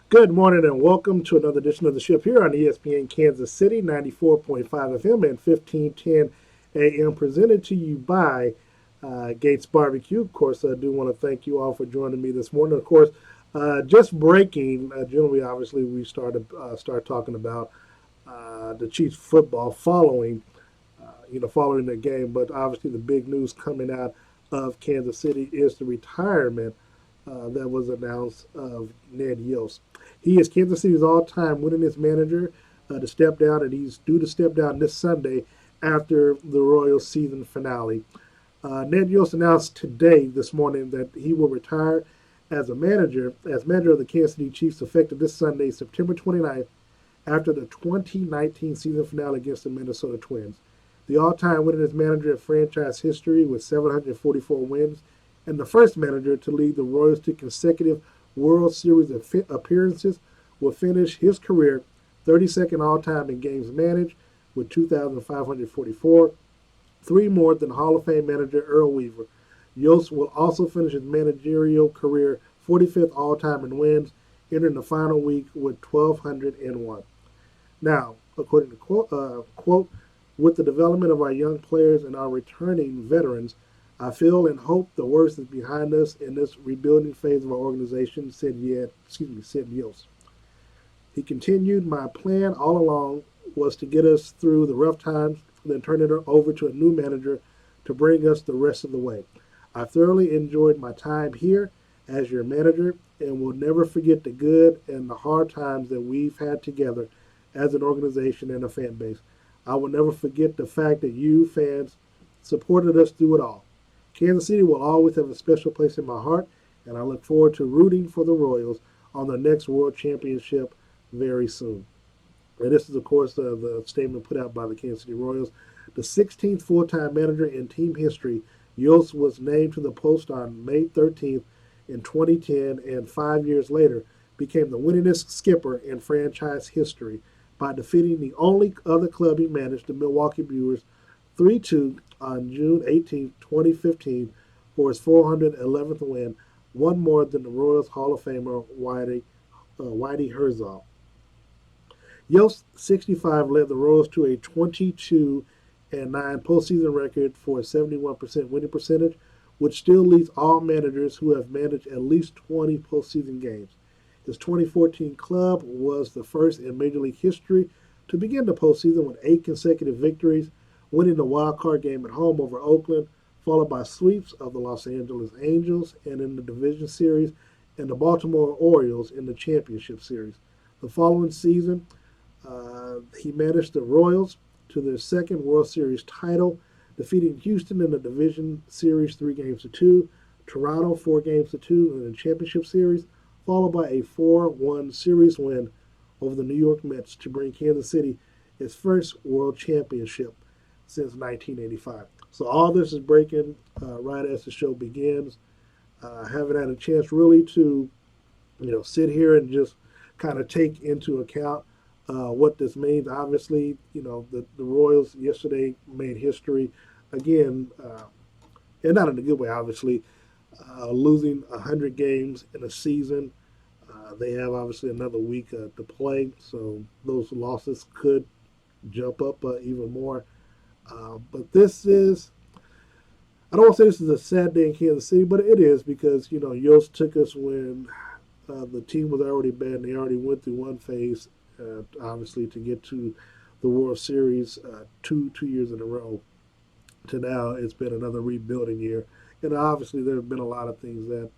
Good morning and welcome to another edition of the ship here on ESPN Kansas City, 94.5 FM and 1510 AM, presented to you by Gates Barbecue. Of course, I do want to thank you all for joining me this morning. Of course, just breaking, generally, obviously, we start talking about the Chiefs football following the game. But obviously, the big news coming out of Kansas City is the retirement that was announced of Ned Yost. He is Kansas City's all-time winningest manager to step down, and he's due to step down this Sunday after the Royals season finale. Ned Yost announced this morning, that he will retire as manager of the Kansas City Chiefs, effective this Sunday, September 29th, after the 2019 season finale against the Minnesota Twins. The all-time winningest manager in franchise history with 744 wins, and the first manager to lead the Royals to consecutive World Series appearances, will finish his career 32nd all-time in games managed with 2,544, three more than Hall of Fame manager Earl Weaver. Yost will also finish his managerial career 45th all-time in wins, entering the final week with 1,201. Now, according to quote, with the development of our young players and our returning veterans, I feel and hope the worst is behind us in this rebuilding phase of our organization, said Yost. He continued, my plan all along was to get us through the rough times, then turn it over to a new manager to bring us the rest of the way. I thoroughly enjoyed my time here as your manager and will never forget the good and the hard times that we've had together as an organization and a fan base. I will never forget the fact that you fans supported us through it all. Kansas City will always have a special place in my heart, and I look forward to rooting for the Royals on their next World Championship very soon. And this is, of course, the statement put out by the Kansas City Royals. The 16th full-time manager in team history, Yost was named to the post on May 13th in 2010, and 5 years later became the winningest skipper in franchise history by defeating the only other club he managed, the Milwaukee Brewers, 3-2 on June 18, 2015, for his 411th win, one more than the Royals Hall of Famer Whitey Herzog. Yost, 65, led the Royals to a 22-9 postseason record for a 71% winning percentage, which still leads all managers who have managed at least 20 postseason games. His 2014 club was the first in Major League history to begin the postseason with 8 consecutive victories, winning the wild card game at home over Oakland, followed by sweeps of the Los Angeles Angels and in the division series, and the Baltimore Orioles in the championship series. The following season, he managed the Royals to their second World Series title, defeating Houston in the division series 3-2, Toronto 4-2 in the championship series, followed by a 4-1 series win over the New York Mets to bring Kansas City its first world championship since 1985. So all this is breaking right as the show begins. I haven't had a chance really to, sit here and just kind of take into account what this means. Obviously, the Royals yesterday made history again, and not in a good way, obviously, losing 100 games in a season. They have obviously another week to play, so those losses could jump up even more. But this is, I don't want to say this is a sad day in Kansas City, but it is because, Yost took us when the team was already bad and they already went through one phase, obviously, to get to the World Series two years in a row. To now, it's been another rebuilding year. And obviously, there have been a lot of things that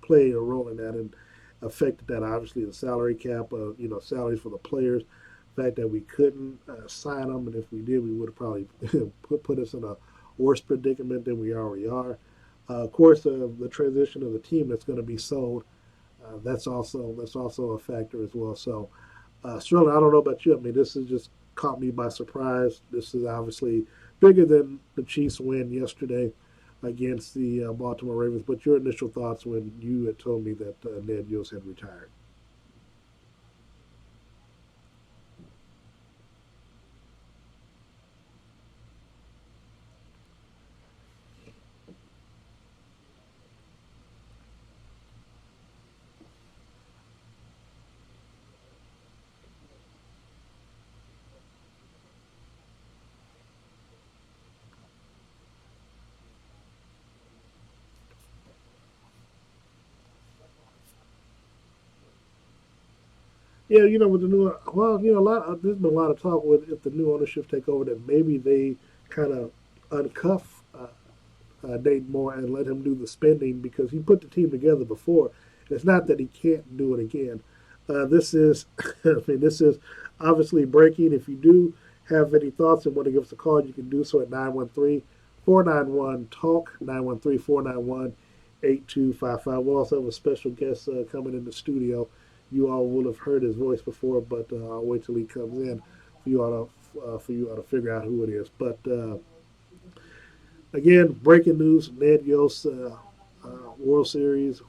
play a role in that and affected that. Obviously, the salary cap, salaries for the players, the fact that we couldn't sign them, and if we did, we would have probably put us in a worse predicament than we already are. Of course, the transition of the team that's going to be sold, that's also a factor as well. So, Sterling, I don't know about you. I mean, this has just caught me by surprise. This is obviously bigger than the Chiefs' win yesterday against the Baltimore Ravens. But your initial thoughts when you had told me that Ned Yost had retired? Yeah, with the new, well, there's been a lot of talk with if the new ownership take over that maybe they kind of uncuff Dayton Moore and let him do the spending because he put the team together before. It's not that he can't do it again. This is, I mean, this is obviously breaking. If you do have any thoughts and want to give us a call, you can do so at 913-491-TALK, 913-491-8255. We'll also have a special guest coming in the studio. You all will have heard his voice before, but I'll wait till he comes in for you all to figure out who it is. But again, breaking news: Ned Yost, World Series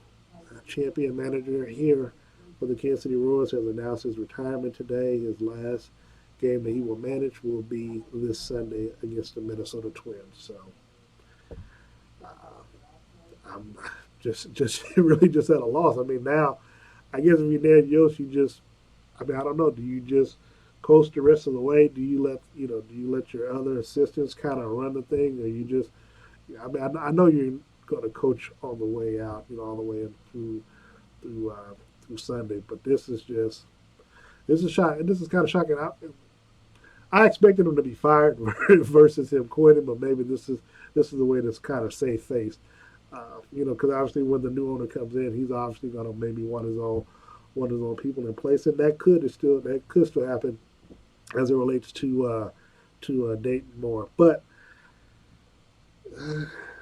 champion manager here for the Kansas City Royals, has announced his retirement today. His last game that he will manage will be this Sunday against the Minnesota Twins. So I'm just really just at a loss. I mean, now I guess if you're Ned Yost, you just, I mean, I don't know. Do you just coast the rest of the way? Do you let your other assistants kind of run the thing, or you just? I mean, I know you're going to coach on the way out, all the way through Sunday, but this is shocking. This is kind of shocking. I expected him to be fired versus him quitting, but maybe this is the way that's kind of safe faced. Because obviously when the new owner comes in, he's obviously going to maybe want his own people in place, and that could still happen as it relates to Dayton Moore. But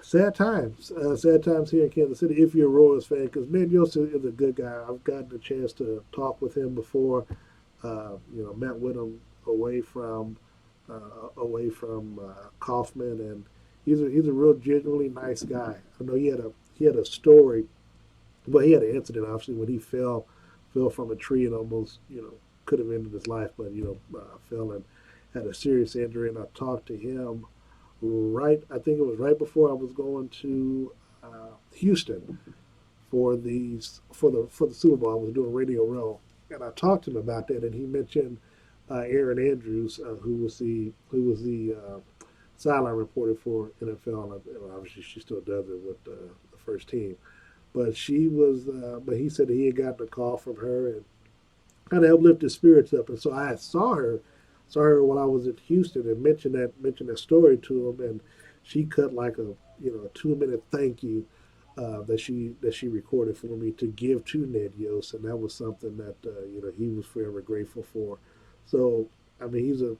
sad times here in Kansas City if you're a Royals fan, because Ned Yost is a good guy. I've gotten a chance to talk with him before. Met with him away from Kaufman, and he's a real genuinely nice guy. I know he had a story. Well, he had an incident obviously when he fell from a tree and almost could have ended his life, but fell and had a serious injury. And I talked to him I think it was right before I was going to Houston for the Super Bowl. I was doing Radio Row, and I talked to him about that, and he mentioned Aaron Andrews, who was the sideline reporter for NFL. And obviously, she still does it with the first team. But but he said that he had gotten a call from her and kind of helped lift his spirits up. And so I saw her when I was at Houston and mentioned that story to him, and she cut like a 2-minute thank you that she recorded for me to give to Ned Yost, and that was something that he was forever grateful for. So I mean, he's a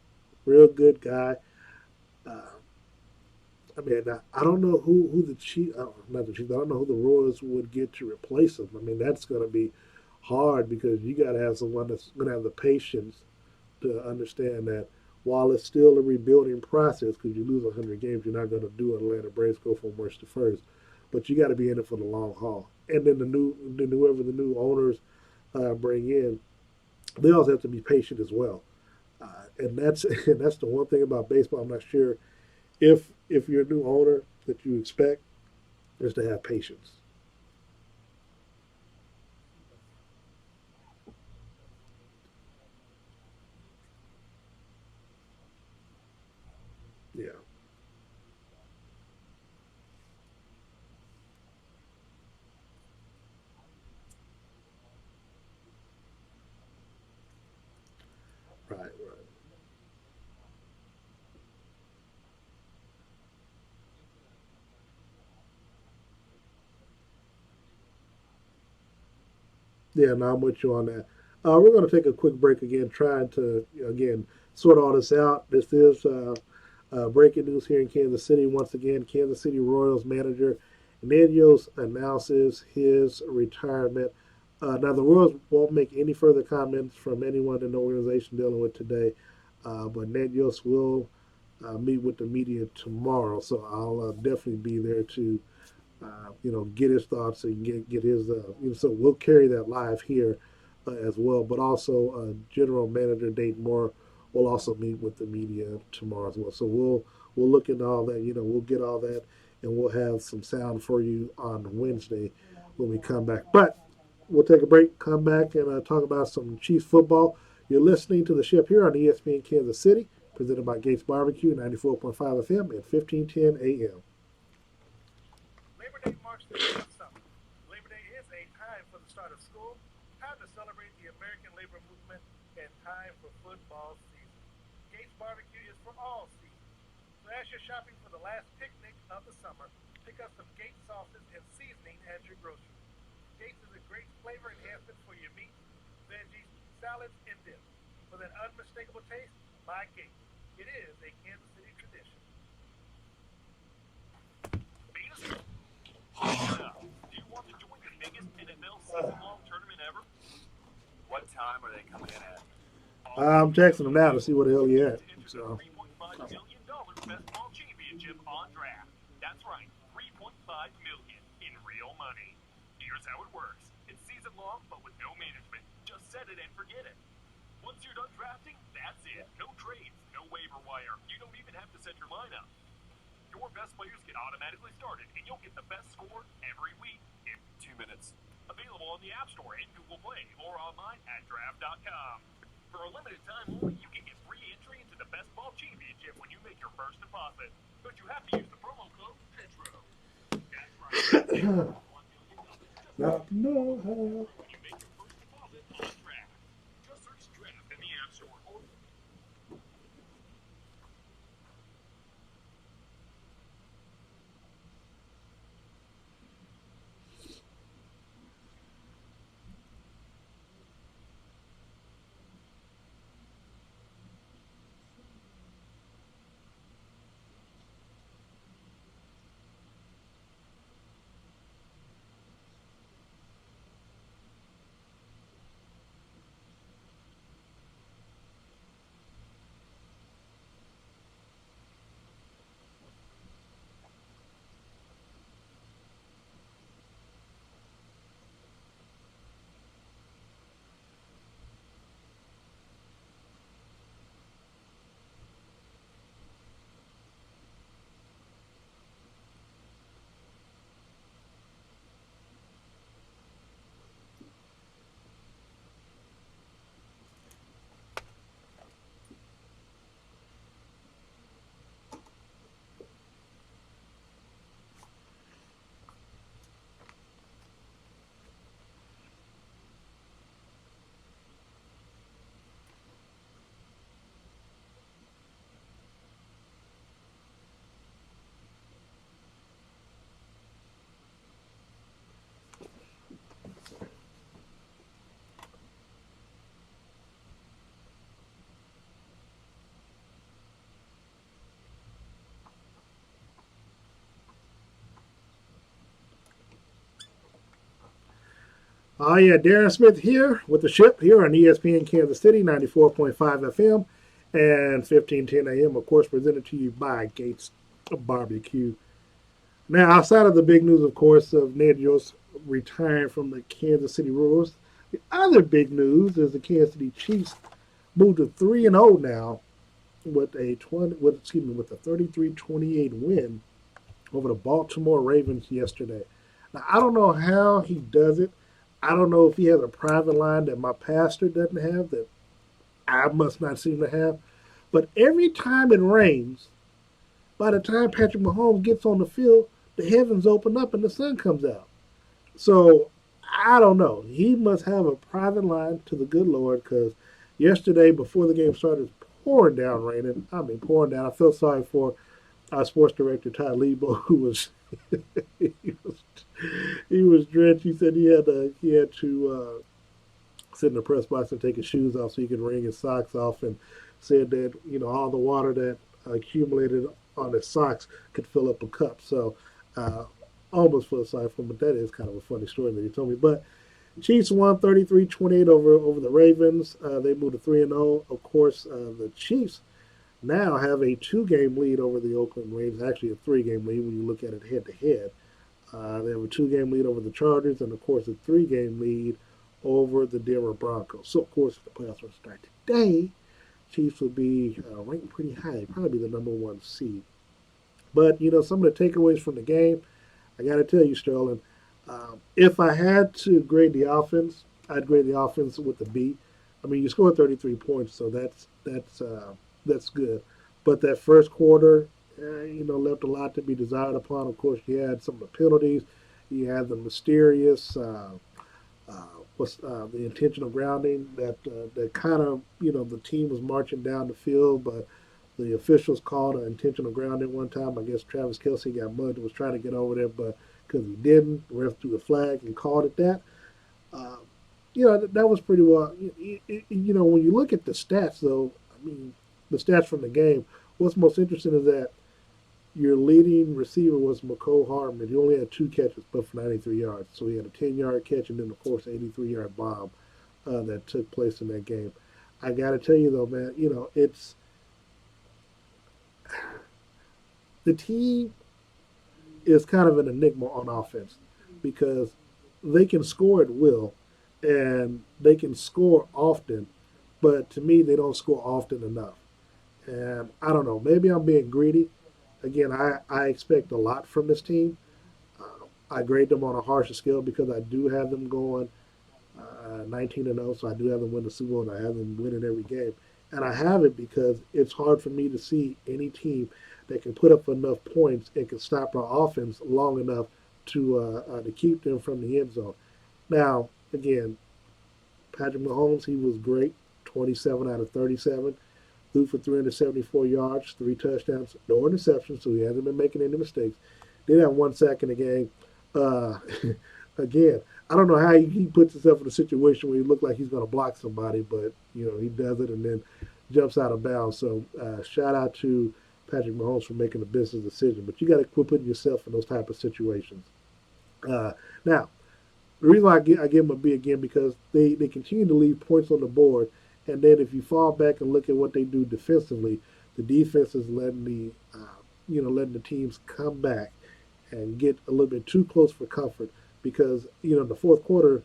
real good guy. Uh, I mean, I don't know who the chief, not the chief. I don't know who the Royals would get to replace him. I mean, that's going to be hard because you got to have someone that's going to have the patience to understand that. while it's still a rebuilding process, because you lose 100 games, you're not going to do Atlanta Braves go from worst to first, but you got to be in it for the long haul. And then whoever the new owners bring in, they also have to be patient as well. And that's and that's the one thing about baseball. I'm not sure if you're a new owner that you expect is to have patience. Yeah, right, right. Yeah, no, I'm with you on that. We're going to take a quick break again, trying to again sort all this out. This is breaking news here in Kansas City. Once again, Kansas City Royals manager Ned Yost announces his retirement. Now, the Royals won't make any further comments from anyone in the organization dealing with today, but Ned Yost will meet with the media tomorrow, so I'll definitely be there to get his thoughts and get his. So we'll carry that live here as well. But also, General Manager Dayton Moore will also meet with the media tomorrow as well. So we'll look into all that. We'll get all that, and we'll have some sound for you on Wednesday when we come back. But we'll take a break, come back, and talk about some Chiefs football. You're listening to the Ship here on ESPN Kansas City, presented by Gates Barbecue, 94.5 FM and 1510 AM. Labor Day marks the end of summer. Labor Day is a time for the start of school, time to celebrate the American labor movement, and time for football season. Gates Barbecue is for all seasons. So as you're shopping for the last picnic of the summer, pick up some Gates sauces and seasoning at your grocery. Gates is a great flavor enhancement for your meats, veggies, salads, and dips. For that unmistakable taste, by Gates. It is a Kansas City tradition. Do you want to join the biggest NFL season-long tournament ever? What time are they coming in at? I'm texting him now to see what the hell he at. So. $3.5 million best ball championship on draft. That's right, $3.5 million in real money. Here's how it works. It's season long, but with no management. Just set it and forget it. Once you're done drafting, that's it. No trades, no waiver wire. You don't even have to set your lineup. Your best players get automatically started, and you'll get the best score every week in 2 minutes. Available on the App Store and Google Play or online at draft.com. For a limited time only, you can get free entry into the Best Ball Championship when you make your first deposit. But you have to use the promo code PETRO. That's right. Not know how. When you make your first deposit on draft. Just search draft in the App Store. Yeah, Darren Smith here with the Ship here on ESPN Kansas City, 94.5 FM and 15:10 a.m. Of course, presented to you by Gates Barbecue. Now, outside of the big news, of course, of Ned Yost retiring from the Kansas City Royals, the other big news is the Kansas City Chiefs moved to 3-0 now with with a 33-28 win over the Baltimore Ravens yesterday. Now, I don't know how he does it. I don't know if he has a private line that my pastor doesn't have that I must not seem to have. But every time it rains, by the time Patrick Mahomes gets on the field, the heavens open up and the sun comes out. So I don't know. He must have a private line to the good Lord because yesterday, before the game started, it was pouring down raining. I mean, pouring down. I feel sorry for our sports director, Todd Lebo, who was he was he was drenched. He said he had to sit in the press box and take his shoes off so he could wring his socks off, and said that all the water that accumulated on his socks could fill up a cup. So uh, almost feel sorry for him, but that is kind of a funny story that he told me. But Chiefs won 33-28 over the Ravens. They moved to 3-0. Of course, the Chiefs now have a two-game lead over the Oakland Raiders. Actually, a three-game lead when you look at it head-to-head. They have a two-game lead over the Chargers, and of course, a three-game lead over the Denver Broncos. So, of course, if the playoffs were to start today, Chiefs would be ranked pretty high, probably be the number one seed. But some of the takeaways from the game, I got to tell you, Sterling, if I had to grade the offense, I'd grade the offense with a B. I mean, you scored 33 points, so that's good. But that first quarter, left a lot to be desired upon. Of course, you had some of the penalties. You had the mysterious the intentional grounding that kind of the team was marching down the field, but the officials called an intentional grounding one time. I guess Travis Kelsey got mugged and was trying to get over there, but because he didn't, the ref threw the flag and called it that. Uh, that was pretty well. When you look at the stats, though, I mean, the stats from the game, what's most interesting is that your leading receiver was McCole Hardman. He only had two catches, but for 93 yards. So he had a 10-yard catch and then, of course, an 83-yard bomb that took place in that game. I got to tell you, though, man, it's the team is kind of an enigma on offense because they can score at will and they can score often, but to me, they don't score often enough. And I don't know, maybe I'm being greedy. Again, I expect a lot from this team. I grade them on a harsher scale because I do have them going 19-0, so I do have them win the Super Bowl, and I have them winning every game. And I have it because it's hard for me to see any team that can put up enough points and can stop our offense long enough to keep them from the end zone. Now, again, Patrick Mahomes, he was great, 27 out of 37. Threw for 374 yards, three touchdowns, no interceptions, so he hasn't been making any mistakes. Did have one sack in the game. Uh, again, I don't know how he puts himself in a situation where he looks like he's going to block somebody, but he does it and then jumps out of bounds. So shout out to Patrick Mahomes for making a business decision. But you got to quit putting yourself in those type of situations. Now, the reason why I give them a B again because they continue to leave points on the board, and then if you fall back and look at what they do defensively, the defense is letting the teams come back and get a little bit too close for comfort because in the fourth quarter,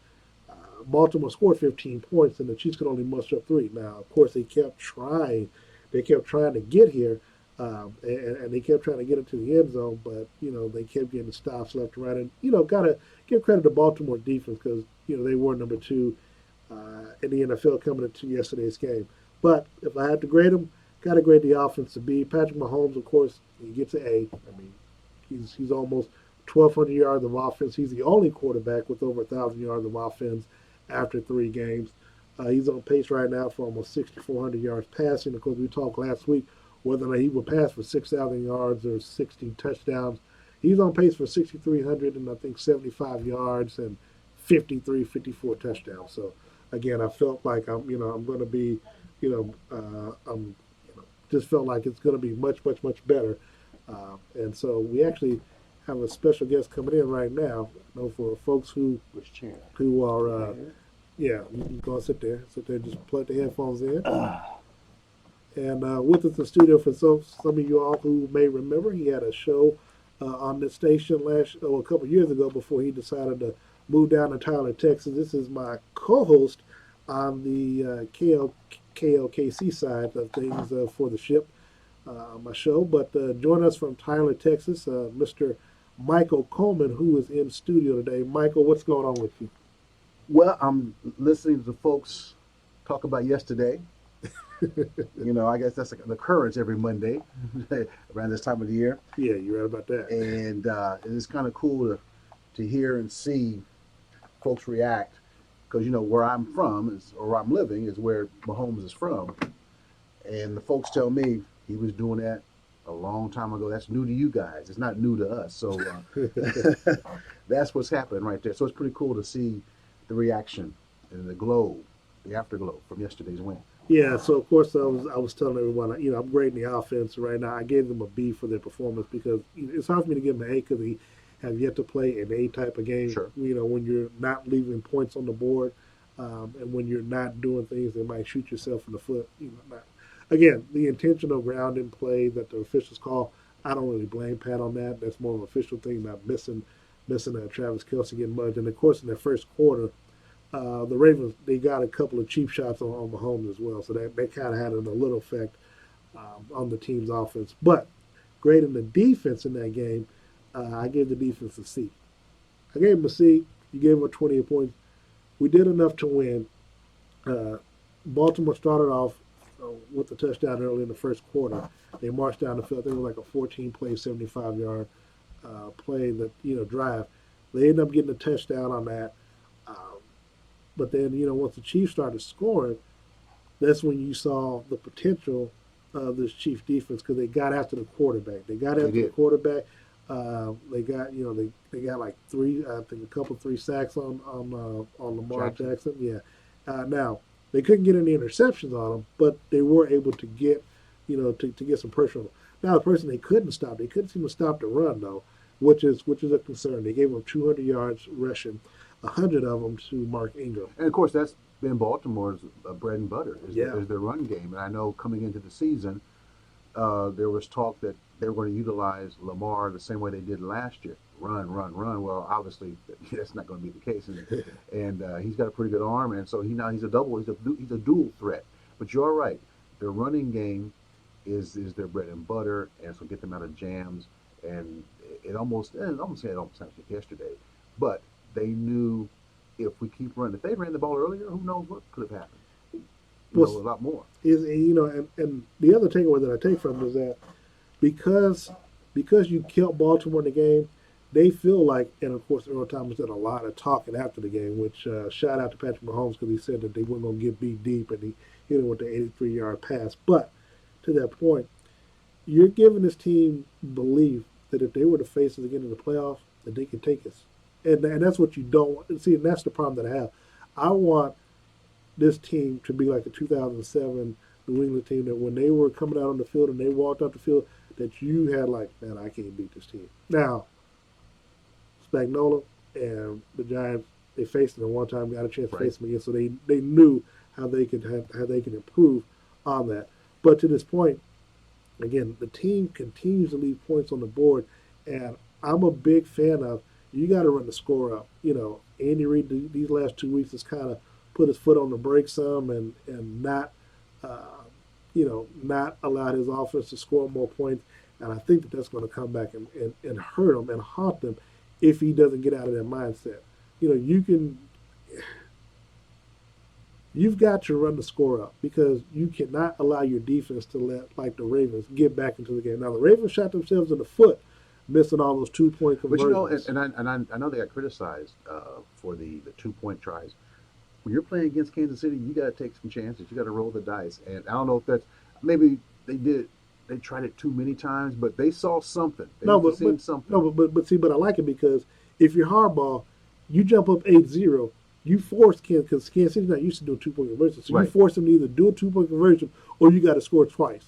Baltimore scored 15 points and the Chiefs could only muster up three. Now, of course, they kept trying. They kept trying to get here, and they kept trying to get into the end zone, but they kept getting stops left and right. And gotta give credit to Baltimore defense because they were number two in the NFL coming into yesterday's game. But if I had to grade them, got to grade the offense to B. Patrick Mahomes, of course, he gets an A. I mean, he's almost 1,200 yards of offense. He's the only quarterback with over 1,000 yards of offense after three games. He's on pace right now for almost 6,400 yards passing. Of course, we talked last week whether or not he would pass for 6,000 yards or 60 touchdowns. He's on pace for 6,300 and I think 75 yards and 54 touchdowns. So again, I felt like I'm going to be, I'm just felt like it's going to be much, much, much better. And so we actually have a special guest coming in right now. For folks who are, yeah, you can go and sit there, just plug the headphones in. And with us in the studio for some of you all who may remember, he had a show on this station a couple of years ago before he decided to move down to Tyler, Texas. This is my co-host on the KLKC side of things for the ship on my show. But join us from Tyler, Texas, Mr. Michael Coleman, who is in studio today. Michael, what's going on with you? Well, I'm listening to folks talk about yesterday. I guess that's an occurrence every Monday around this time of the year, Yeah, you're right about that. and it's kind of cool to hear and see folks react because where I'm from or where I'm living is where Mahomes is from, and the folks tell me he was doing that a long time ago. That's new to you guys. It's not new to us. So that's what's happening right there. So it's pretty cool to see the reaction and the glow, the afterglow from yesterday's win. Yeah, so of course I was telling everyone, I'm grading the offense right now. I gave them a B for their performance because it's hard for me to give them an A because they have yet to play an A type of game. Sure. When you're not leaving points on the board, and when you're not doing things that might shoot yourself in the foot. Not, again, the intentional grounding play that the officials call, I don't really blame Pat on that. That's more of an official thing, not missing Travis Kelce getting mugged. And of course, in their first quarter, the Ravens they got a couple of cheap shots on Mahomes as well, so that kind of had a little effect on the team's offense. But grading the defense in that game, I gave the defense a C. I gave them a C. You gave them a 20 points. We did enough to win. Uh, Baltimore started off with a touchdown early in the first quarter. They marched down the field. I think it was like a 14-play, 75-yard play that drive. They ended up getting a touchdown on that. But then, once the Chiefs started scoring, that's when you saw the potential of this Chiefs defense because they got after the quarterback. They got after the quarterback. They got, they got like I think a couple three sacks on Lamar Jackson. Yeah. Now they couldn't get any interceptions on him, but they were able to get, to get some pressure on him. Now the person they couldn't stop, they couldn't seem to stop the run though, which is a concern. They gave him 200 yards rushing, 100 of them to Mark Ingram. And of course, that's been Baltimore's bread and butter Yeah. is their run game. And I know coming into the season, there was talk that they were going to utilize Lamar the same way they did last year. Run, run, run. Well, obviously that's not going to be the case, and he's got a pretty good arm, and so he's a double. He's a dual threat. But you're right. Their running game is their bread and butter, and so get them out of jams. And it almost sounds like yesterday, but they knew if we keep running, if they ran the ball earlier, who knows what could have happened? A lot more. And the other takeaway that I take from it is that because you killed Baltimore in the game, they feel like, and of course Earl Thomas did a lot of talking after the game, which shout out to Patrick Mahomes because he said that they weren't going to get beat deep, and he hit him with the 83-yard pass. But to that point, you're giving this team belief that if they were to face us again in the playoffs, that they can take us. And that's what you don't want. See, and that's the problem that I have. I want this team to be like the 2007 New England team that when they were coming out on the field and they walked out the field, that you had like, man, I can't beat this team. Now, Spagnuolo and the Giants, they faced them one time, got a chance to face them again, so they knew how they could improve on that. But to this point, again, the team continues to leave points on the board, and I'm a big fan of you got to run the score up. Andy Reid these last 2 weeks has kind of put his foot on the brake some and not not allowed his offense to score more points. And I think that's going to come back and hurt him and haunt them if he doesn't get out of that mindset. You've got to run the score up because you cannot allow your defense to let like the Ravens get back into the game. Now the Ravens shot themselves in the foot, missing all those 2-point conversions. But I know they got criticized for the 2-point tries. When you're playing against Kansas City, you got to take some chances. You got to roll the dice. And I don't know if that's maybe they tried it too many times, but they saw something. Something. No, but I like it because if you're hardball, you jump up 8-0. You force because Kansas City's not used to doing 2-point conversions, so you force them to either do a 2-point conversion or you got to score twice.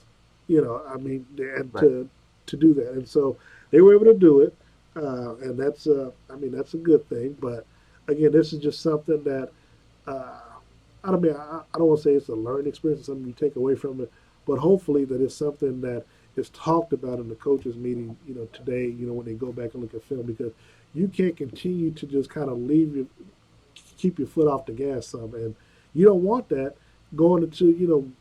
To do that, and so they were able to do it, and that's that's a good thing. But again, this is just something that I don't want to say it's a learning experience or something you take away from it, but hopefully that is something that is talked about in the coaches meeting, today, when they go back and look at film, because you can't continue to just kind of keep your foot off the gas some, and you don't want that going into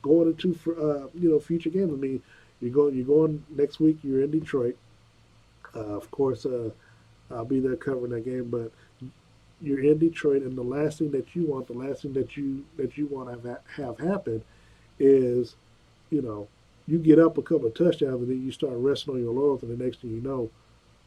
future games. I mean, you're going next week. You're in Detroit, of course. I'll be there covering that game, but you're in Detroit, and the last thing that you want, the last thing that you want to have happen is, you know, you get up a couple of touchdowns, and then you start resting on your laurels, and the next thing you know,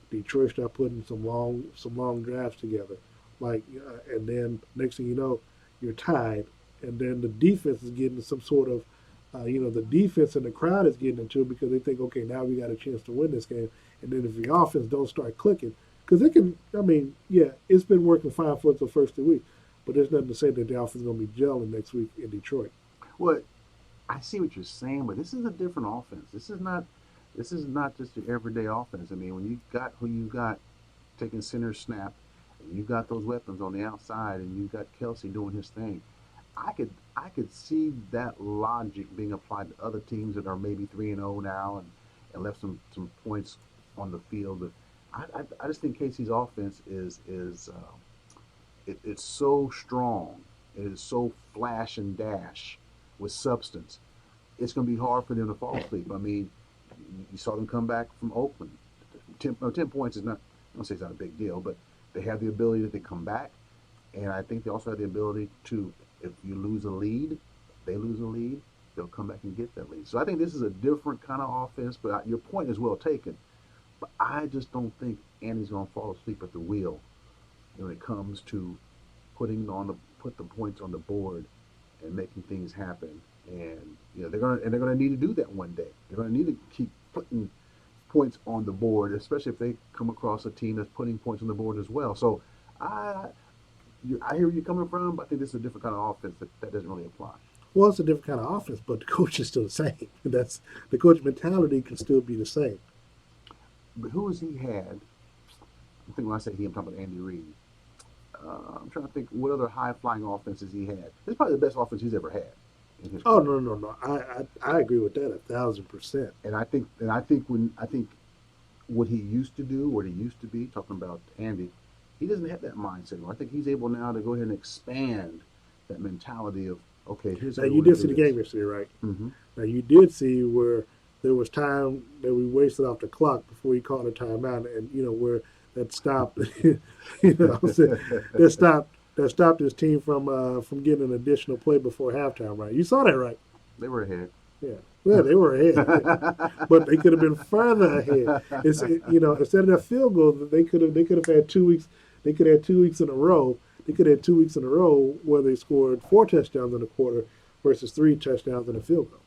Detroit start putting some long drives together, and then next thing you know, you're tied, and then the defense is getting some sort of, the defense and the crowd is getting into it because they think, okay, now we got a chance to win this game, and then if the offense don't start clicking, because it can, I mean, yeah, it's been working fine for the first 2 weeks, but there's nothing to say that the offense is going to be gelling next week in Detroit. Well, I see what you're saying, but this is a different offense. This is not just your everyday offense. I mean, when you got who you got taking center snap, and you got those weapons on the outside, and you got Kelsey doing his thing, I could see that logic being applied to other teams that are maybe 3-0 now and left some points on the field. But I just think Casey's offense it's so strong. It is so flash and dash with substance. It's going to be hard for them to fall asleep. I mean, you saw them come back from Oakland. 10 points is not, I don't say it's not a big deal, but they have the ability that they come back. And I think they also have the ability to, if you lose a lead, they lose a lead, they'll come back and get that lead. So I think this is a different kind of offense, but your point is well taken. But I just don't think Andy's going to fall asleep at the wheel when it comes to put the points on the board and making things happen. And they're gonna need to do that one day. They're gonna need to keep putting points on the board, especially if they come across a team that's putting points on the board as well. So I I hear where you're coming from, but I think this is a different kind of offense that doesn't really apply. Well, it's a different kind of offense, but the coach is still the same. That's the coach mentality can still be the same. But who has he had? I think when I say he, I'm talking about Andy Reid. I'm trying to think what other high flying offenses he had. This is probably the best offense he's ever had in his Oh career. no, no, no! I agree with that 1,000%. And I think what he used to do, what he used to be, talking about Andy, he doesn't have that mindset anymore. I think he's able now to go ahead and expand that mentality of, okay, here's Now how we you want did to see do the this. game yesterday, right? Mm-hmm. Now you did see where there was time that we wasted off the clock before he called a timeout, and where that stopped. that stopped that stopped his team from getting an additional play before halftime. Right? You saw that, right? They were ahead. Yeah. Yeah, they were ahead, but they could have been further ahead. Instead of that field goal, they could have had 2 weeks. They could have had 2 weeks in a row. They could have had 2 weeks in a row where they scored 4 touchdowns in a quarter versus 3 touchdowns in a field goal.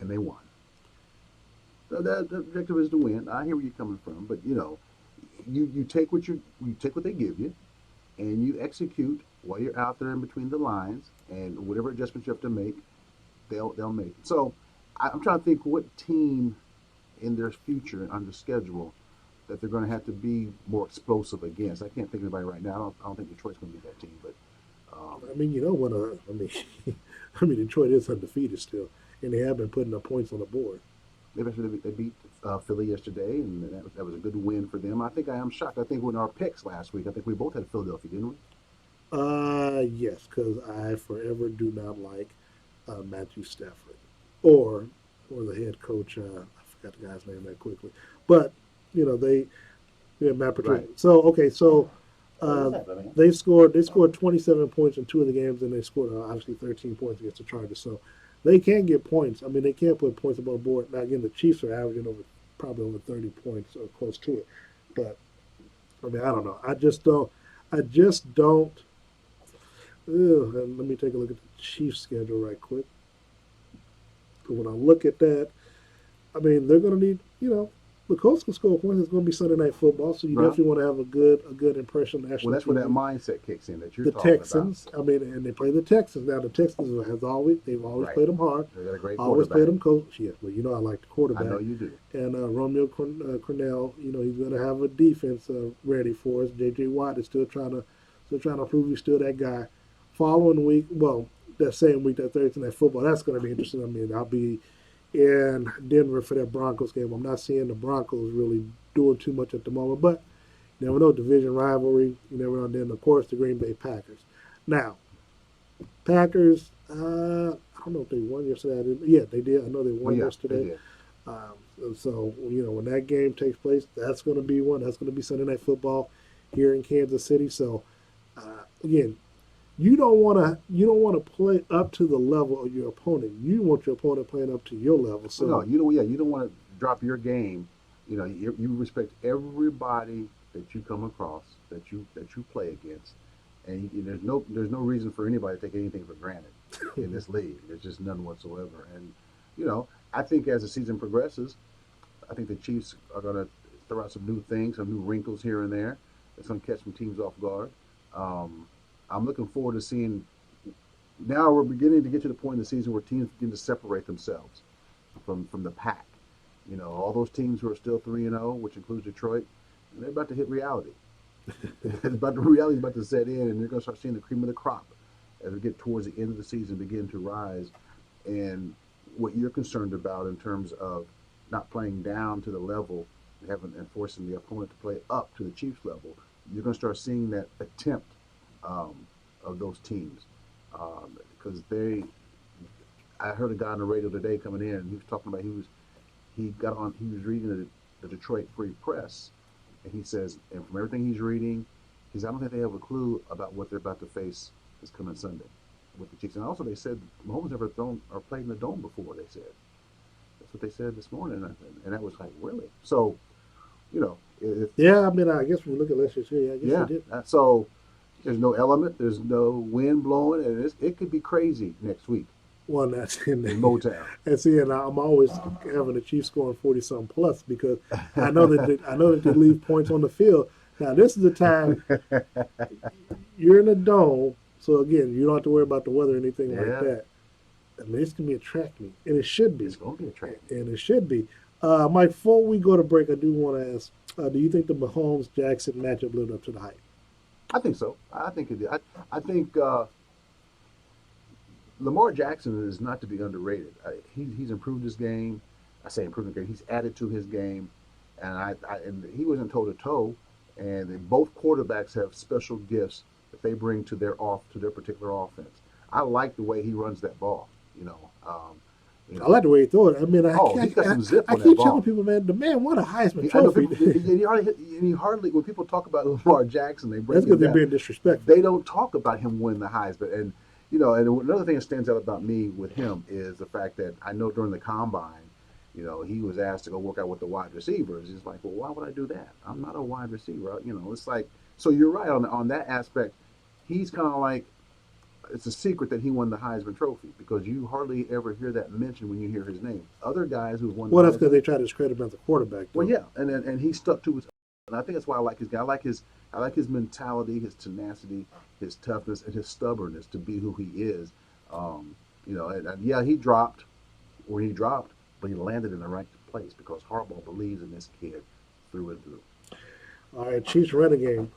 And they won. So the objective is to win. I hear where you're coming from, but you take what they give you, and you execute while you're out there in between the lines, and whatever adjustments you have to make, they'll make it. So I'm trying to think what team in their future under schedule that they're going to have to be more explosive against. I can't think of anybody right now. I don't think Detroit's going to be that team, but I mean, what? I mean, I mean, Detroit is undefeated still, and they have been putting up points on the board. they beat Philly yesterday, and that was a good win for them. I am shocked. I think when our picks last week, I think we both had Philadelphia, didn't we? Yes, because I forever do not like Matthew Stafford or the head coach. I forgot the guy's name that quickly, but they Matt Patricia. Right. So okay, so What is uh, that, man? they scored 27 points in two of the games, and they scored obviously 13 points against the Chargers. So they can get points. I mean, they can put points above the board. Now again, the Chiefs are averaging probably over 30 points or close to it. But I mean, I don't know. I just don't. I just don't. Ugh, and let me take a look at the Chiefs schedule right quick. But when I look at that, I mean, they're going to need, the Colts can score points. It's going to be Sunday Night Football, so you Right. definitely want to have a good impression on Well, national that's where that TV. mindset kicks in that you're The talking about. Texans, I mean, and they play the Texans. Now, the Texans they've always Right. played them hard. They got a great Always played quarterback. them close. Yeah, well, I like the I know quarterback. you do. And Romeo Cornell, he's going to have a defense ready for us. J.J. Watt is still trying to prove he's still that guy. Following week, well, that same week, that Thursday night football. That's going to be interesting. I mean, I'll be in Denver for that Broncos game. I'm not seeing the Broncos really doing too much at the moment, but you never know, division rivalry. You never know. And then, of course, the Green Bay Packers. Now, Packers, I don't know if they won yesterday. Yeah, they did. I know they Well, won yeah, they yesterday. did. So, when that game takes place, that's going to be one. That's going to be Sunday Night Football here in Kansas City. So, again, you don't want to play up to the level of your opponent. You want your opponent playing up to your level. Well, no, So, you don't want to drop your game. You respect everybody that you come across, that you play against, and there's no reason for anybody to take anything for granted in this league. There's just none whatsoever. And I think as the season progresses, I think the Chiefs are going to throw out some new things, some new wrinkles here and there. That's going to catch some teams off guard. Um, I'm looking forward to seeing. Now we're beginning to get to the point in the season where teams begin to separate themselves from the pack. All those teams who are still 3-0, which includes Detroit, they're about to hit reality. Reality's about to set in, and they're going to start seeing the cream of the crop as we get towards the end of the season, begin to rise. And what you're concerned about in terms of not playing down to the level, and forcing the opponent to play up to the Chiefs level, you're going to start seeing that attempt of those teams because I heard a guy on the radio today coming in, and he was talking about he was reading the Detroit Free Press, and he says, and from everything he's reading, I don't think they have a clue about what they're about to face this coming Sunday with the Chiefs. And also, they said Mahomes never thrown or played in the dome before. They said that's what they said this morning, and that was like really. So, if yeah, I mean, I guess when we look at last year's here, I guess they yeah, did. so there's no element, there's no wind blowing, and it could be crazy next week One that's in in there. Motown. And see, and I'm always having the Chiefs scoring 40 something plus because I know that they leave points on the field. Now this is the time you're in a dome, so again you don't have to worry about the weather or anything like Yeah, that. I mean, it's gonna be a track meet, and it should be, it's going to be a track meet. and it should be. Mike, before we go to break, I do want to ask: do you think the Mahomes Jackson matchup lived up to the hype? I think so. I think it did. I think Lamar Jackson is not to be underrated. He's improved his game. I say improved his game. He's added to his game, and he wasn't toe to toe. And both quarterbacks have special gifts that they bring to their particular offense. I like the way he runs that ball. I like the way he threw it. I mean, Oh, he's got some zip I on that keep telling ball. people, man, the man won a Heisman I know Trophy. people, and he hardly when people talk about Lamar Jackson, they break That's him because they're down. being disrespectful. They don't talk about him winning the Heisman. And another thing that stands out about me with him is the fact that I know during the combine, he was asked to go work out with the wide receivers. He's like, well, why would I do that? I'm not a wide receiver. It's like, so you're right on that aspect. He's kind of like, it's a secret that he won the Heisman Trophy because you hardly ever hear that mentioned when you hear his name. Other guys who won the Well, that's because Heisman, they try to discredit him as a quarterback, well, though. yeah, and he stuck to his. And I think that's why I like his guy. I like his mentality, his tenacity, his toughness, and his stubbornness to be who he is. And yeah, he dropped where he dropped, but he landed in the right place because Harbaugh believes in this kid through and through. All right, Chiefs running game.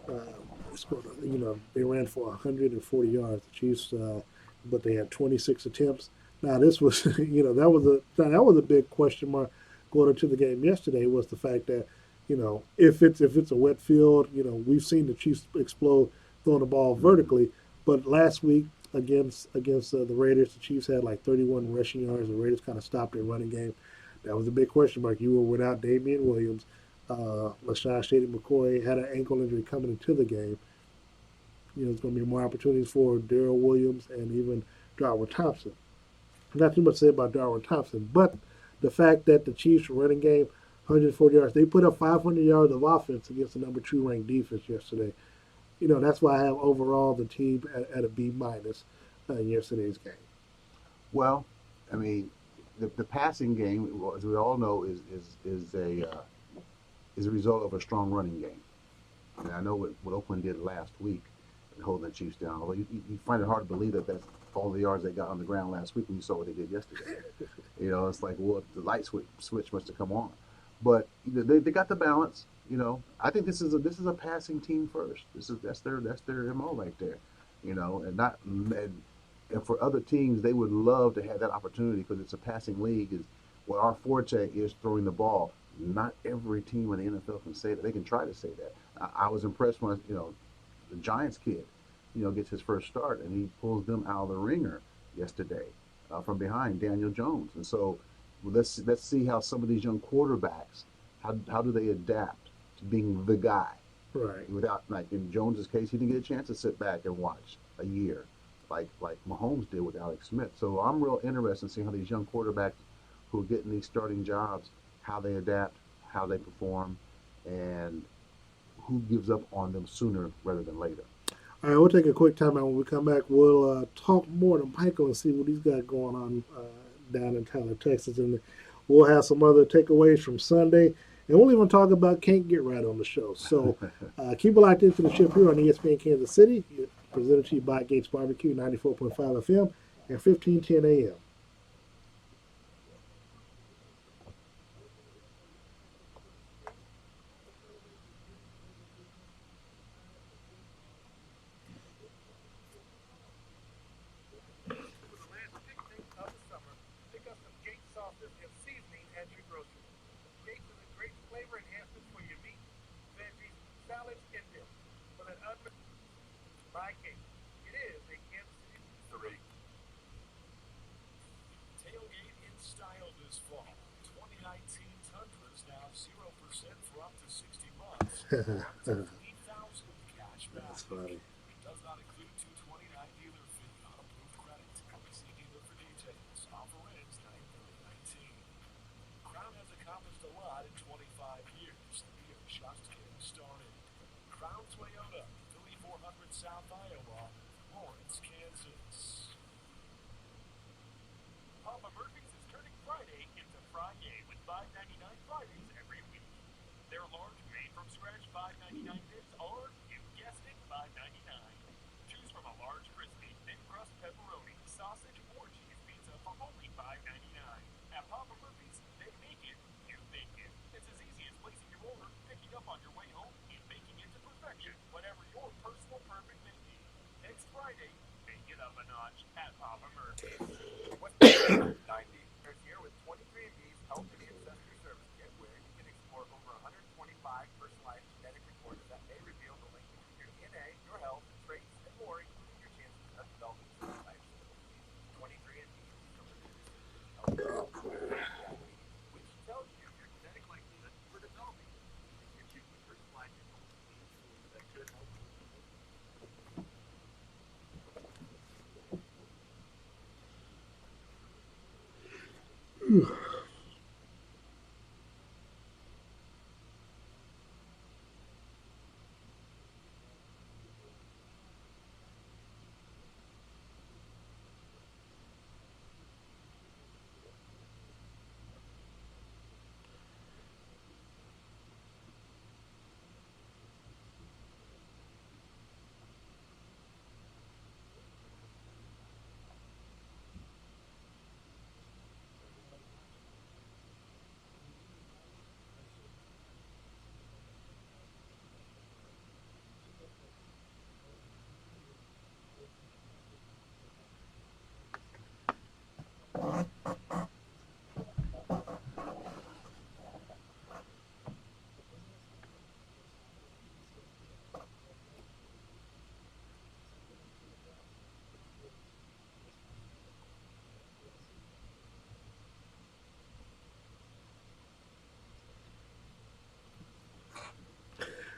They ran for 140 yards. The Chiefs, but they had 26 attempts. Now this was, that was a big question mark going into the game yesterday. Was the fact that, if it's a wet field, we've seen the Chiefs explode throwing the ball Mm-hmm. vertically, but last week against the Raiders, the Chiefs had like 31 rushing yards. The Raiders kind of stopped their running game. That was a big question mark. You were without Damian Williams. LaShawn Shady McCoy had an ankle injury coming into the game. There's going to be more opportunities for Darrell Williams and even Darwin Thompson. Not too much to say about Darwin Thompson, but the fact that the Chiefs running game, 140 yards, they put up 500 yards of offense against the number two ranked defense yesterday. That's why I have overall the team at a B minus in yesterday's game. Well, I mean, the passing game, as we all know, is a result of a strong running game. And I know what Oakland did last week in holding the Chiefs down. Although you find it hard to believe that that's all the yards they got on the ground last week when you saw what they did yesterday. It's like, well, the light switch must have come on. But they got the balance. I think this is a passing team first. That's their MO right there. And not and And for other teams, they would love to have that opportunity because it's a passing league. Is what our forte is throwing the ball. Not every team in the NFL can say that. They can try to say that. I was impressed when the Giants kid, gets his first start and he pulls them out of the ringer yesterday from behind Daniel Jones. And so let's see how some of these young quarterbacks how do they adapt to being the guy Right. without, like in Jones's case, he didn't get a chance to sit back and watch a year like Mahomes did with Alex Smith. So I'm real interested in seeing how these young quarterbacks who are getting these starting jobs, how they adapt, how they perform, and who gives up on them sooner rather than later. All right, we'll take a quick time out. When we come back, we'll talk more to Michael and see what he's got going on down in Tyler, Texas. And we'll have some other takeaways from Sunday. And we'll even talk about Can't Get Right on the show. So keep it locked into the ship here on ESPN Kansas City, presented to you by Gates Barbecue, 94.5 FM and 1510 AM. For the last picnic of the summer, pick up some Gates sauces and seasoning at your grocery. Gates is a great flavor enhancement for your meat, veggies, salads, and dips. For that by Gates. It is a Kansas City. Three. Tailgate in style this fall. 2019 Tundras now 0% for up to 60 months. Up to 3,000 cash back. That's funny. Does not include 229 dealer fee on approved credit. See dealer for details. Offer ends 9/30/19. Crown has accomplished a lot in 25 years. The year just getting started. Crown Toyota, 3400 South Iowa, Lawrence, Kansas. Papa Murphy's is turning Friday into Friday with $5.99 Fridays every week. Their large made from scratch $5.99 dips are, you guessed it, $5.99. Choose from a large crispy thin crust pepperoni, sausage, or cheese pizza for only $5.99. At Papa Murphy's, they make it, you make it. It's as easy as placing your order, picking up on your way home, and making it to perfection, whatever your personal perfect may be. Next Friday, make it up a notch at Papa Murphy's. What's 90? There's here with 23andMe's Health and Ancestry Service Kit, where you can explore over 125 personalized genetic reports that may reveal the link between your DNA, your health, traits, and more, including your chances of developing certain types of disease. 23andMe is from the Health and Ancestry Service, which tells you your genetic likelihood for developing it. It gives you personalized information that could help.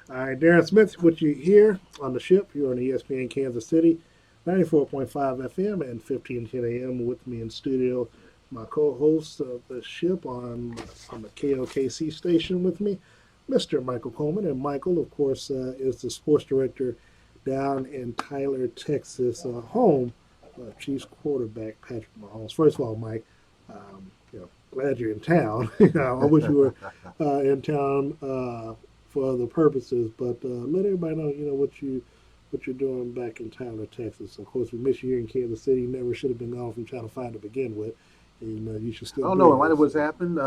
All right, Darren Smith, what you hear on the ship, you're on ESPN Kansas City, 94.5 FM and 1510 AM. With me in studio, my co-host of the ship on the KLKC station with me, Mr. Michael Coleman. And Michael, of course, is the sports director down in Tyler, Texas, home of Chiefs quarterback Patrick Mahomes. First of all, Mike, glad you're in town. I wish you were in town for other purposes, but let everybody know, what you're doing back in Tyler, Texas. Of course, we miss you here in Kansas City. You never should have been gone from Channel 5 to begin with. And you should I still don't be know. It might here. have what's happened.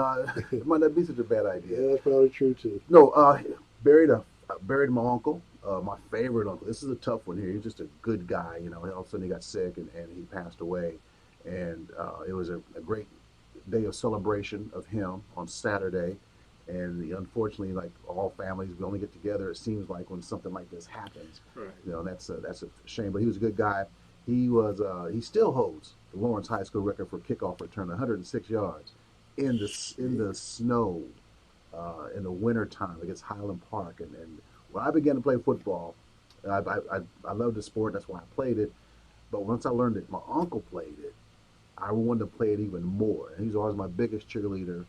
It might not be such a bad idea. Yeah, that's probably true too. No, buried buried my uncle My favorite uncle. This is a tough one here. He's just a good guy. You know, all of a sudden he got sick and he passed away. And it was a great day of celebration of him on Saturday. And unfortunately, like all families, we only get together. It seems like when something like this happens, Right. you know, that's a shame. But he was a good guy. He still holds the Lawrence High School record for kickoff return, 106 yards in the snow in the winter time against Highland Park. And when I began to play football, I loved the sport. That's why I played it. But once I learned that my uncle played it, I wanted to play it even more. And he's always my biggest cheerleader.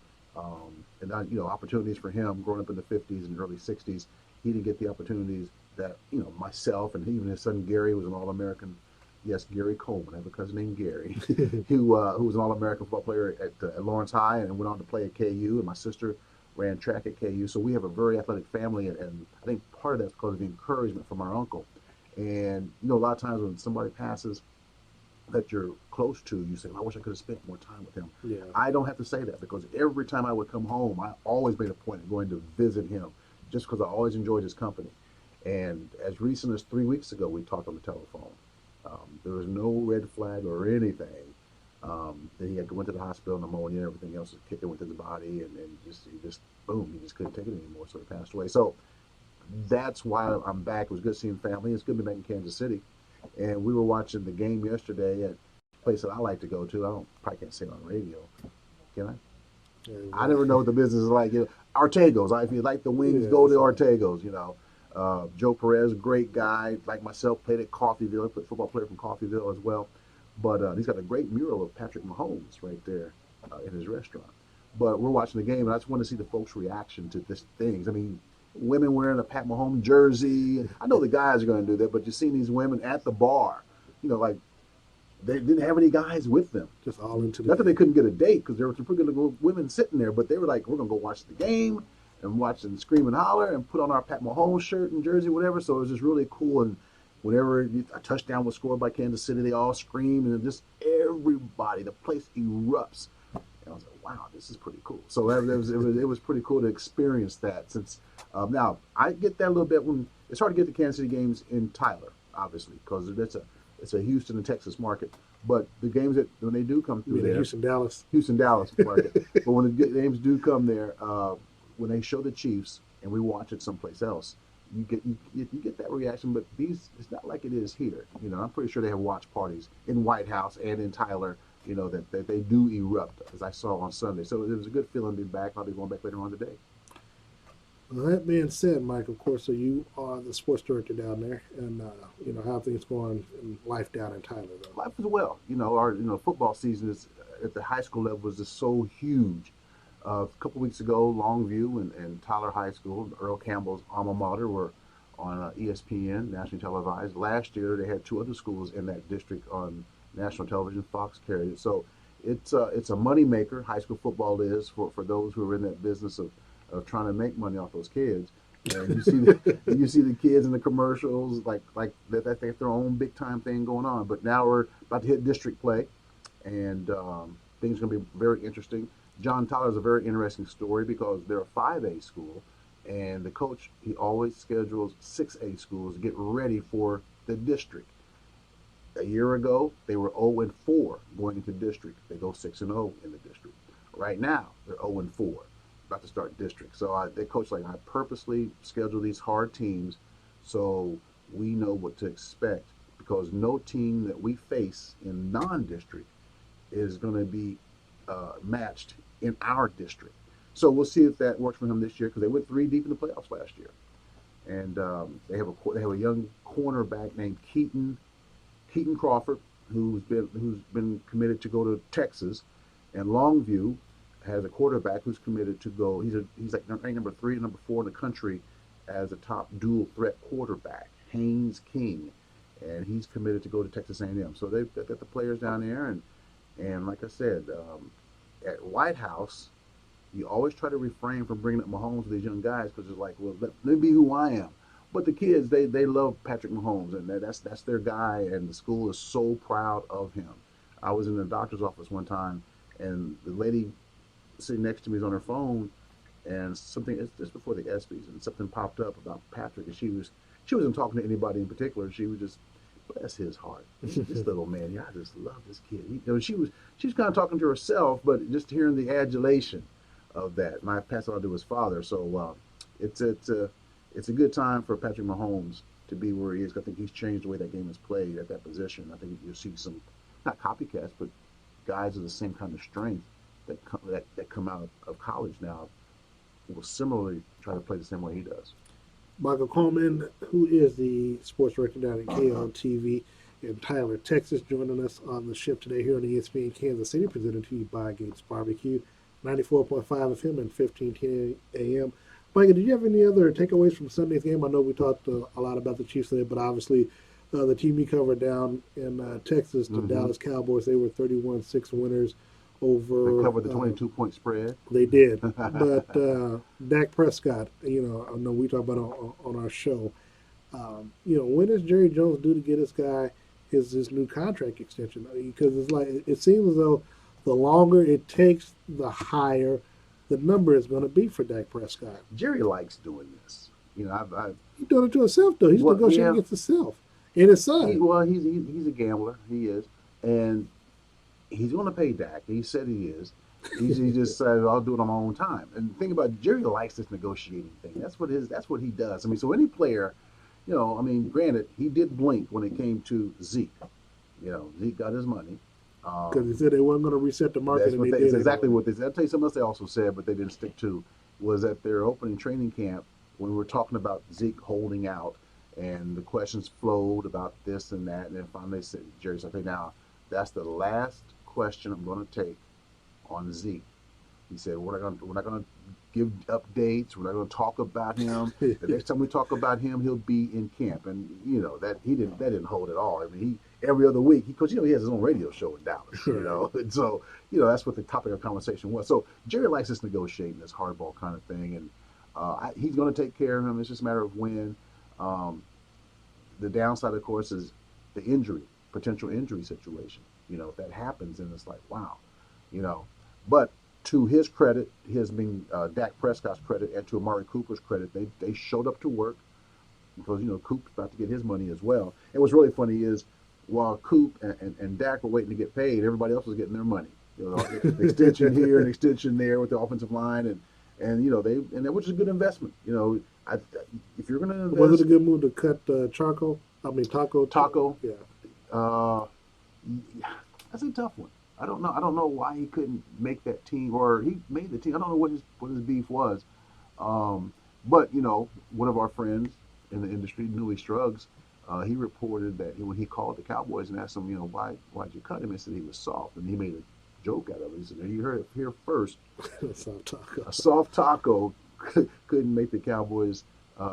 And opportunities for him growing up in the 50s and early 60s, he didn't get the opportunities that, myself and even his son Gary was an All-American. Yes, Gary Coleman. I have a cousin named Gary who was an All-American football player at Lawrence High and went on to play at KU. And my sister ran track at KU. So we have a very athletic family. And I think part of that's because of the encouragement from our uncle. And, a lot of times when somebody passes, that you're close to, you say, well, I wish I could have spent more time with him. Yeah. I don't have to say that because every time I would come home, I always made a point of going to visit him just because I always enjoyed his company. And as recent as 3 weeks ago, we talked on the telephone. There was no red flag or anything. That he had went to the hospital, pneumonia and everything else was kicking with his body, and he just boom, he just couldn't take it anymore, so he passed away. So that's why I'm back. It was good seeing family. It's good to be back in Kansas City. And we were watching the game yesterday at a place that I like to go to. Probably can't say it on the radio, can I? Yeah, I never know what the business is like. Artegos. If you like the wings, yeah, go to so- Artegos. Joe Perez, great guy, like myself, played at Coffeyville, played football player from Coffeyville as well. But he's got a great mural of Patrick Mahomes right there in his restaurant. But we're watching the game, and I just want to see the folks' reaction to this things. I mean, women wearing a Pat Mahomes jersey. I know the guys are going to do that, but you've seen these women at the bar. Like they didn't have any guys with them. Just all into the Not that they couldn't get a date because there were some pretty good women sitting there, but they were like, we're going to go watch the game and watch and scream and holler and put on our Pat Mahomes shirt and jersey, whatever. So it was just really cool. And whenever a touchdown was scored by Kansas City, they all scream and just everybody, the place erupts. And I was like, wow, this is pretty cool. So it was pretty cool to experience that. Since now I get that a little bit when it's hard to get the Kansas City games in Tyler, obviously, because it's a Houston and Texas market. But the games that when they do come through there, Houston Dallas market. But when the games do come there, when they show the Chiefs and we watch it someplace else, you get that reaction. But it's not like it is here. I'm pretty sure they have watch parties in White House and in Tyler. That they do erupt, as I saw on Sunday. So it was a good feeling to be back. I'll be going back later on today. Well, that being said, Mike, of course, so you are the sports director down there, and how things going in life down in Tyler, though. Life as well. Our football season is at the high school level is just so huge. A couple weeks ago, Longview and Tyler High School, Earl Campbell's alma mater, were on ESPN, nationally televised. Last year, they had two other schools in that district on national television. Fox carried it. So it's a money maker. High school football is for those who are in that business of trying to make money off those kids. And you see the kids in the commercials like that they have their own big time thing going on. But now we're about to hit district play, and things are going to be very interesting. John Tyler is a very interesting story because they're a 5A school, and the coach, he always schedules 6A schools to get ready for the district. A year ago, they were 0-4 going into district. They go 6-0 in the district. Right now, they're 0-4, about to start district. So they coach I purposely schedule these hard teams so we know what to expect, because no team that we face in non-district is going to be matched in our district. So we'll see if that works for him this year, because they went 3 deep in the playoffs last year, and they have a young cornerback named Keaton Crawford, who's been committed to go to Texas, and Longview has a quarterback who's committed to go. He's like ranked number 3 and number 4 in the country as a top dual threat quarterback, Haynes King, and he's committed to go to Texas A&M. So they've got the players down there, and like I said, at White House, you always try to refrain from bringing up Mahomes with these young guys, because it's like, well, let me be who I am. But the kids, they love Patrick Mahomes, and that's their guy, and the school is so proud of him. I was in the doctor's office one time, and the lady sitting next to me is on her phone, and something, it's just before the ESPYs, and something popped up about Patrick, and she was She wasn't talking to anybody in particular. She was just, bless his heart. This little man, yeah, I just love this kid. She was kind of talking to herself, but just hearing the adulation of that. And I passed it on to his father. So it's a good time for Patrick Mahomes to be where he is. I think he's changed the way that game is played at that position. I think you'll see some, not copycats, but guys of the same kind of strength that come out of college now will similarly try to play the same way he does. Michael Coleman, who is the sports director down in KLTV in Tyler, Texas, joining us on the ship today here on ESPN Kansas City, presented to you by Gates Barbecue, 94.5 FM and 1510 AM. Michael, did you have any other takeaways from Sunday's game? I know we talked a lot about the Chiefs today, but obviously the team you covered down in Texas, the Dallas Cowboys, they were 31-6 winners over. They covered the 22-point spread. They did. But Dak Prescott, I know we talk about on our show. When is Jerry Jones due to get this guy his new contract extension? Because it's like it seems as though the longer it takes, the higher the number is going to be for Dak Prescott. Jerry likes doing this. He's doing it to himself, though. He's negotiating against himself and his son. He's a gambler. He is, and he's going to pay Dak. He said he is. He just said, "I'll do it on my own time." And the thing about Jerry likes this negotiating thing. That's what he does. I mean, so any player, granted, he did blink when it came to Zeke. Zeke got his money. Because he said they weren't going to reset the market. That's exactly what they said. I'll tell you something else they also said, but they didn't stick to, was at their opening training camp when we were talking about Zeke holding out, and the questions flowed about this and that, and then finally Jerry said, "Okay, now that's the last question I'm going to take on Zeke." He said, we're not going to give updates. We're not going to talk about him. The next time we talk about him, he'll be in camp. And that didn't hold at all. I mean, every other week, because he has his own radio show in Dallas. And so that's what the topic of conversation was. So Jerry likes this negotiating, this hardball kind of thing, and he's going to take care of him. It's just a matter of when. The downside, of course, is the potential injury situation. If that happens, then it's like, wow, But to his credit, Dak Prescott's credit, and to Amari Cooper's credit, they showed up to work because, Coop's about to get his money as well. And what's really funny is while Coop and Dak were waiting to get paid, everybody else was getting their money. An extension here, an extension there with the offensive line, which is a good investment. If you're going to invest, was it a good move to cut Taco? Taco, yeah. That's a tough one. I don't know why he couldn't make that team, or he made the team. I don't know what his beef was. But one of our friends in the industry, Newey Struggs, he reported that when he called the Cowboys and asked them, why'd you cut him? He said he was soft, and he made a joke out of it. He said, "You heard it here first." A soft taco couldn't make the Cowboys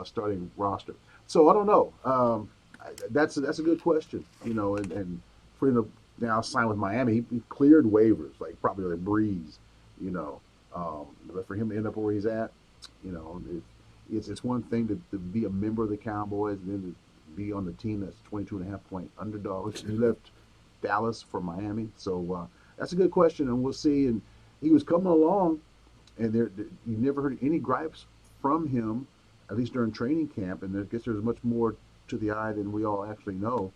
starting roster. So I don't know. That's a good question. And for him to now signed with Miami, he cleared waivers like probably a breeze. But for him to end up where he's at, it's one thing to be a member of the Cowboys and then to be on the team that's 22.5-point underdogs. He left Dallas for Miami, so that's a good question, and we'll see. And he was coming along, and you never heard any gripes from him, at least during training camp. And I guess there's much more to the eye than we all actually know.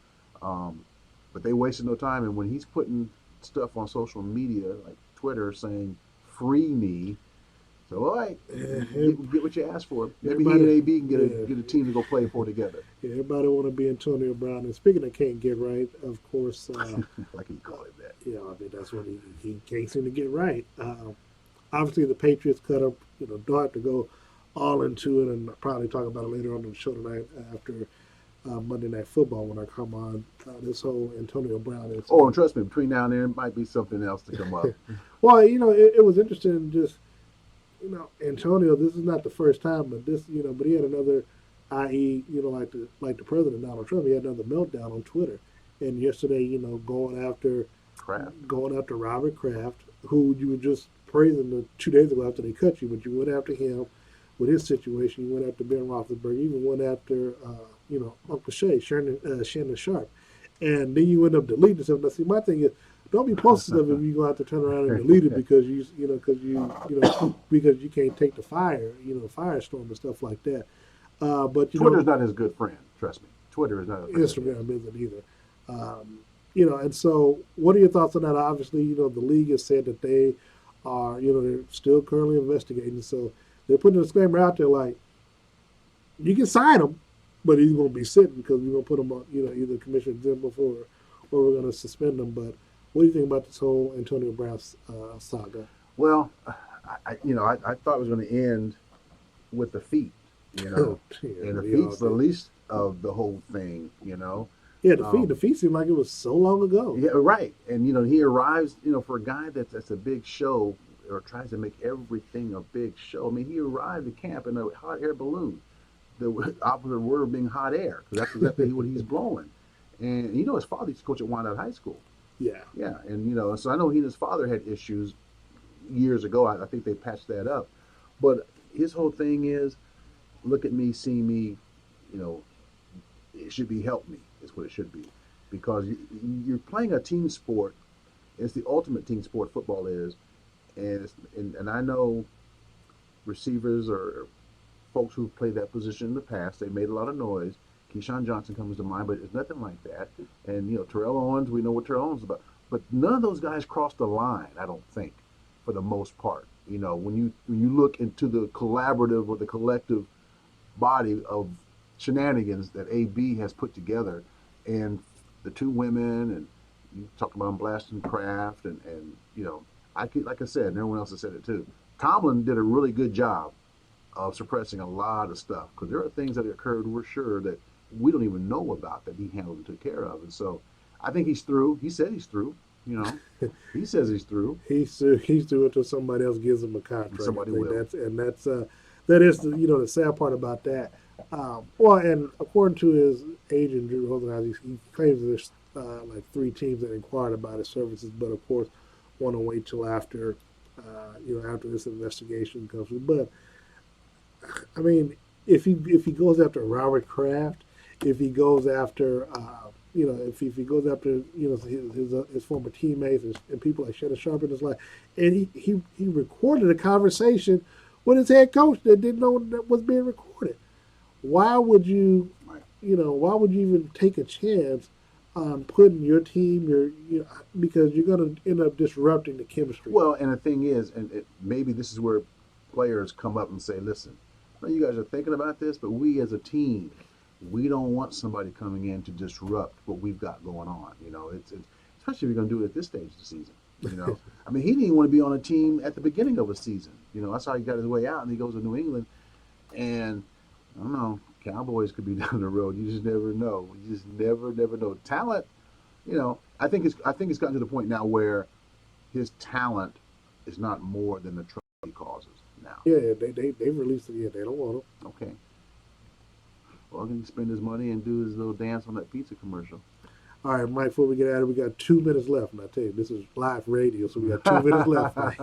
But they wasted no time, and when he's putting stuff on social media like Twitter saying "free me," so all right, get what you asked for. Maybe he and AB can get a team to go play for together. Yeah, everybody want to be Antonio Brown. And speaking of can't get right, of course, like he called it that. Yeah, that's what he can't seem to get right. Obviously, the Patriots cut up. Don't have to go all into it, and I'll probably talk about it later on in the show tonight after Monday Night Football when I come on. This whole Antonio Brown is. Oh, and trust me, between now and then, it might be something else to come up. Well, it was interesting. Just Antonio. This is not the first time, but but he had another, i.e., like the president Donald Trump. He had another meltdown on Twitter, and yesterday, going after Robert Kraft, who you were just praising 2 days ago after they cut you, but you went after him with his situation. You went after Ben Roethlisberger. You even went after Uncle Shannon Sharp, and then you end up deleting stuff. Now, see, my thing is, don't be posting stuff if you're going to have to turn around and delete it because because you can't take the firestorm and stuff like that. But Twitter's not his good friend. Trust me, Twitter is not a friend of his. Instagram isn't either. And so what are your thoughts on that? Obviously, the league has said that they are, they're still currently investigating. So they're putting a disclaimer out there like, you can sign him, but he's going to be sitting because we're going to put him on, either commission exempt before or we're going to suspend him. But what do you think about this whole Antonio Brown saga? Well, I thought it was going to end with the feet, Yeah, and the we all feet's the did. least of the whole thing. Yeah, the Um, feet seemed like it was so long ago. yeah, right. And he arrives, for a guy that's a big show or tries to make everything a big show. I mean, he arrived at camp in a hot air balloon. The opposite word being hot air, because that's exactly what he's blowing. And his father used to coach at Wyandotte High School. Yeah, Yeah, and so I know he and his father had issues years ago. I think they patched that up. But his whole thing is, look at me, see me, you know, it should be help me is what it should be, because you're playing a team sport. It's the ultimate team sport. Football is, and I know receivers or folks who've played that position in the past. They made a lot of noise. Keyshawn Johnson comes to mind, but it's nothing like that. And Terrell Owens, we know what Terrell Owens is about. But none of those guys crossed the line, I don't think, for the most part. When you look into the collaborative or the collective body of shenanigans that AB has put together, and the two women, and you talk about them blasting Kraft, and like I said, and everyone else has said it too. Tomlin did a really good job of suppressing a lot of stuff, because there are things that occurred, we're sure, that we don't even know about, that he handled and took care of. And so I think he's through. He said he's through. He says he's through, he's doing it until somebody else gives him a and contract. I somebody think will. that is the sad part about that. Well, and according to his agent Drew Rosenhaus, he claims there's like three teams that inquired about his services, but of course want to wait till after after this investigation comes through. But I mean, if he goes after Robert Kraft, if he goes after if he goes after his former teammates and people like Shannon Sharp in his life, and he recorded a conversation with his head coach that didn't know that was being recorded. Why would you Right. why would you even take a chance on putting your team because you're going to end up disrupting the chemistry. Well, and the thing is, and maybe this is where players come up and say, "Listen, I know you guys are thinking about this, but we as a team, we don't want somebody coming in to disrupt what we've got going on." It's especially if you're going to do it at this stage of the season. I mean, he didn't even want to be on a team at the beginning of a season. That's how he got his way out, and he goes to New England, and I don't know, Cowboys could be down the road. You just never know. You just never know. Talent, I think it's gotten to the point now where his talent is not more than the trouble he causes now. Yeah, they released it. Yeah, they don't want him. Okay. Well, he can spend his money and do his little dance on that pizza commercial. All right, Mike. Before we get out of it, we got 2 minutes left. And I tell you, this is live radio, so we got 2 minutes left. Mike.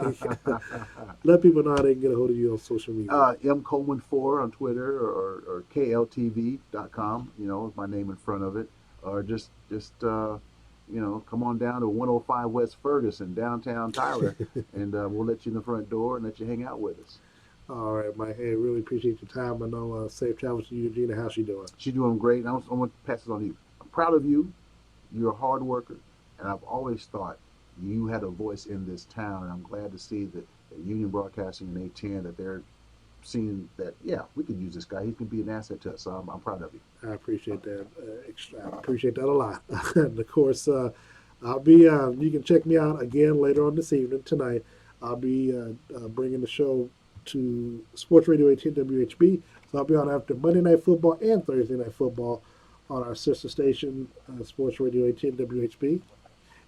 Let people know how they can get a hold of you on social media. mcoleman4 on Twitter, or kltv.com, with my name in front of it, or just come on down to 105 West Ferguson, downtown Tyler, and we'll let you in the front door and let you hang out with us. All right, Mike. Hey, really appreciate your time. I know safe travels to you, Gina. How's she doing? She's doing great, and I'm going to pass it on to you. I'm proud of you. You're a hard worker, and I've always thought you had a voice in this town, and I'm glad to see that Union Broadcasting and A10, that they're seeing that, yeah, we could use this guy. He can be an asset to us, so I'm proud of you. I appreciate that. I appreciate that a lot. And of course, I'll be. You can check me out again later on this evening tonight. I'll be bringing the show to Sports Radio 18 WHB. So I'll be on after Monday Night Football and Thursday Night Football on our sister station, Sports Radio 18 WHB.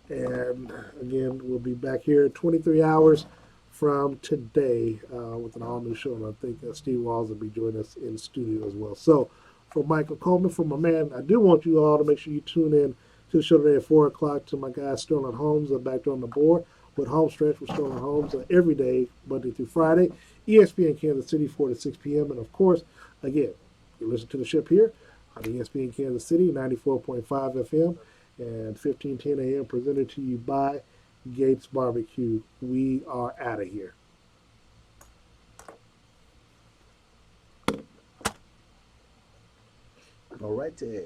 And again, we'll be back here 23 hours from today with an all-new show. And I think Steve Walls will be joining us in studio as well. So for Michael Coleman, for my man, I do want you all to make sure you tune in to the show today at 4 o'clock to my guy Sterling Holmes back there on the board with Home Stretch with Sterling Holmes every day, Monday through Friday. ESPN Kansas City, 4 to 6 p.m. And, of course, again, you listen to the ship here on ESPN Kansas City, 94.5 FM and 1510 a.m. presented to you by Gates Barbecue. We are out of here. All righty.